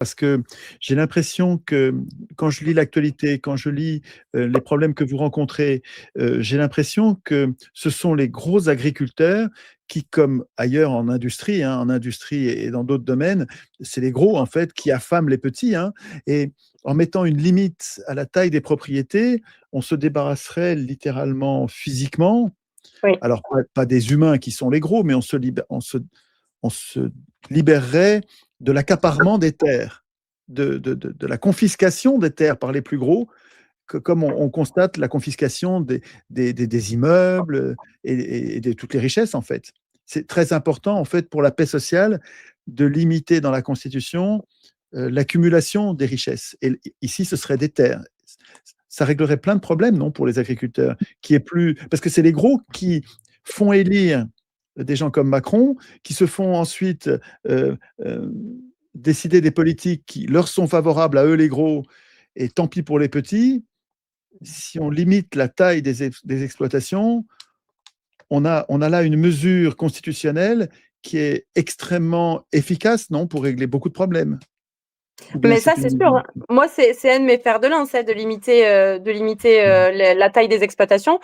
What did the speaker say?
Parce que j'ai l'impression que quand je lis l'actualité, quand je lis les problèmes que vous rencontrez, j'ai l'impression que ce sont les gros agriculteurs qui, comme ailleurs en industrie et dans d'autres domaines, c'est les gros en fait qui affament les petits, hein. Et en mettant une limite à la taille des propriétés, on se débarrasserait littéralement physiquement, Oui. alors pas des humains qui sont les gros, mais on se libérerait de l'accaparement des terres, de la confiscation des terres par les plus gros, comme on constate la confiscation des immeubles et de toutes les richesses, en fait. C'est très important, en fait, pour la paix sociale, de limiter dans la Constitution l'accumulation des richesses. Et ici, ce serait des terres. Ça réglerait plein de problèmes, non, pour les agriculteurs, qui est plus... Parce que c'est les gros qui font élire des gens comme Macron, qui se font ensuite euh, euh, décider des politiques qui leur sont favorables à eux les gros, et tant pis pour les petits. Si on limite la taille des exploitations, on a là une mesure constitutionnelle qui est extrêmement efficace, non, pour régler beaucoup de problèmes. Ou bien Mais ça, c'est c'est une... sûr, hein. Moi, c'est un de mes fers de lance, de limiter la taille des exploitations.